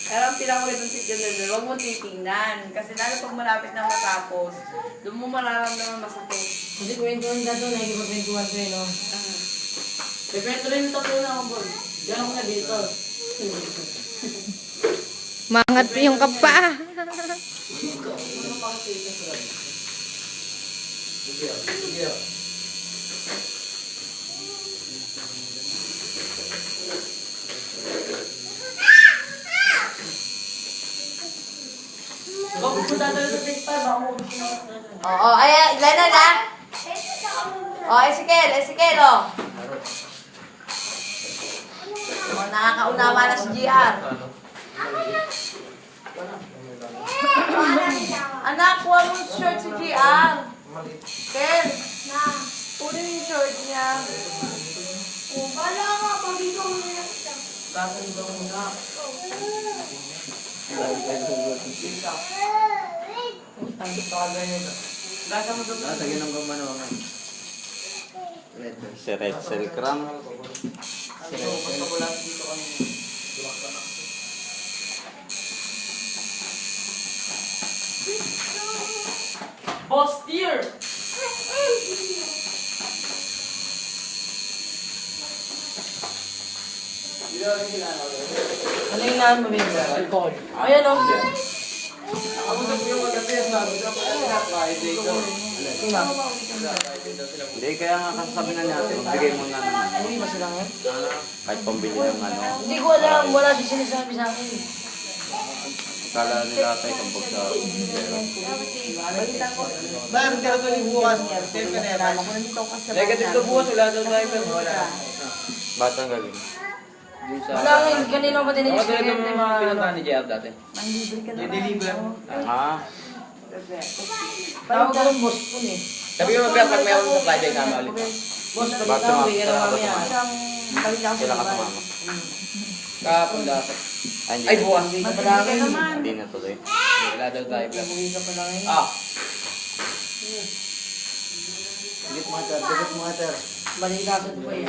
Pero ang pinakamagandang tip dyan, huwag mo titingnan. Kasi lalo pag malapit na matapos, doon mo mararamdaman masakit. Kasi kwentuhan na doon, nakikipagkwentuhan ko no? Pipento rin yung tatlo na ako, boy. Diyan ako na dito. Mangat yung kapa. Bakit mo tatalo sa TikTok? Baka mo Oo, ay, Glenna na. Ezekiel, o. O, nakakaunawa na si GR. Anak, kuha mo yung short si GR. Kel, kunin yung short niya. Wala nga, pag-ikaw mo na ito. Bakit ba mo na? Si Retzel Cram. Boss dear! Ano yung naan mo, baby? Alcohol. Ayan, o. Hindi, kaya nga kasabi na natin, bigay mo na naman. Uy, masila nga. Kahit pambili ng ano. Hindi ko alam, wala siya sinasabi sa akin. Kala nila tayo kambog sa pero. Bakit ka ito bukas? Negative na bukas, wala daw tayo pero wala. Batang gagawin. Wala nga, kanina ba din Ako talaga mga pinuntahan ni JR dati. I-deliver. Ah, Tawag ko ng boss po eh. Sabi ko mag pag mayroon sa Friday sama ulit. Boss, Ba't balita ko, tumama? ano mamaya. kailan ka tumama? Kahapon dati. Ay, Ay, bukas. Hindi ka pa lang. Hindi na tuloy. Wala daw tayo. Umuwi ka pa lang eh. Ah, Balita sa Dubai.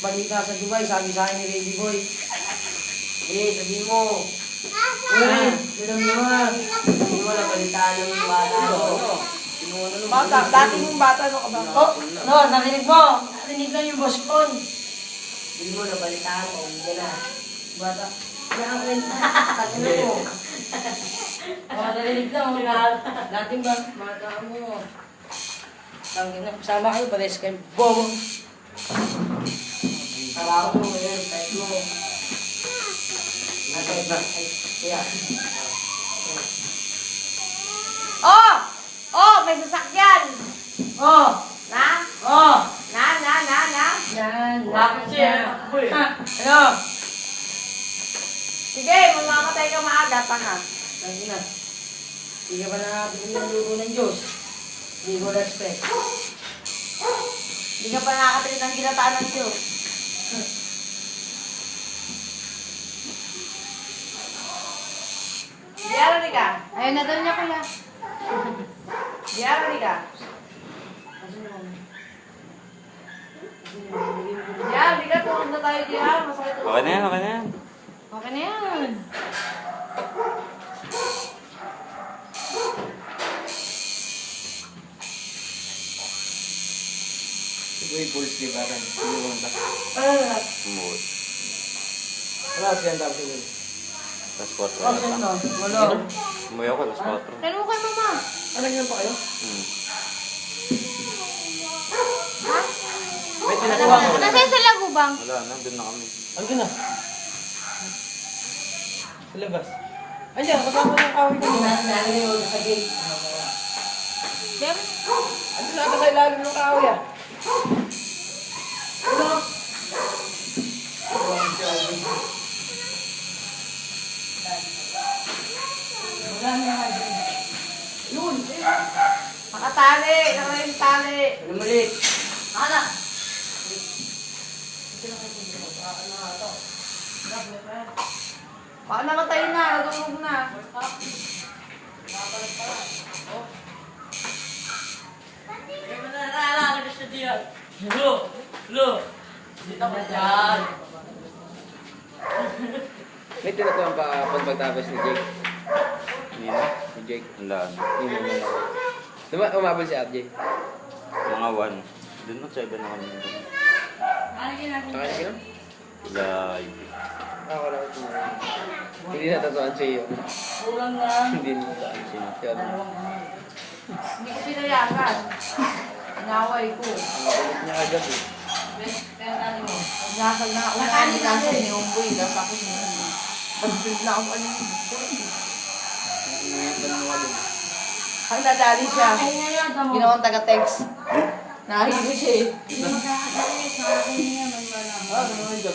Balita sa Dubai, sabi sa akin ni Baby Boy. Sabi mo. Uy, alam naman. Hindi mo na balitaan ng bata mo. Bata, dati mong bata, ano ka ba? Oh, no, narinig mo. Narinig lang yung boss ko. Hindi mo na balitaan mo. Hindi na. Bata. Naakin. Tagin mo. Narinig lang. Dating ba? Bata mo. Tangin na. Sama kayo, pares kayo. Bobo. Salamat mo. Ayan, kahit mo. Ayan. Oh, may sasakyan. Oh! Na? Oh! Na? Yan. Bakit siya? Ano? Sige, mamamatay ka maaga pa nga. Tangin na. Hindi ka pa nakakabili ng luto ng Diyos. Hindi ko respect. Hindi ka pa nakakatrin ng ginataan ng Diyos. Diara ni ka? Ayun na daw niya kuya. Diara ni ka? Diara, di ka tulog na tayo diara. Masakit ulo. Okay na yan, okay na yan. Okay na yan. Uy, full sleeve akan. Umuwi. Wala siya ang tapos ulit. Tapos 4 Oh, na saan pa. no? Wala. Umuwi ako, tapos 4. Kailan mo kay mama? Ano yan pa kayo? May Ano tinakuha ko. Nasaan sa lagubang? Wala na, dun na kami. Ano na? Sa labas. Andiyan, kasama ng kawin ko. Narinig mo sa gate. Dem? Ano na ata sa ilalim ng kahoy ah? Yun. Nakatali, nakayung tali. Ano mali? Anak. Baka namatay na, natulog na. Dito ko dyan. May tinutuan pa pagtapos ni Jake. Hindi na. Ni Jake. Ang daan. Hindi mo umabol si RJ. Mga 1. Doon mo 7 na kami. Ano ginagawa? Kakain ka na? Live. Wala ko. Hindi natatuan siya yun. Kulang lang. Hindi natatuan siya. Kaya Hindi ko pinayagan. Inaway ko. ang kulit niya agad eh. Kaya tali mo. Nasag na ako na nasag ni Umboy. Tapos ako ni Umboy. Pag-build na ako ano yun. Ang nadali siya. Ay, ngayon, mo. Ginawang taga-text. Nahihilo siya eh. Hindi mo kakadali. Sa akin niya, man. Ah, ano yung job?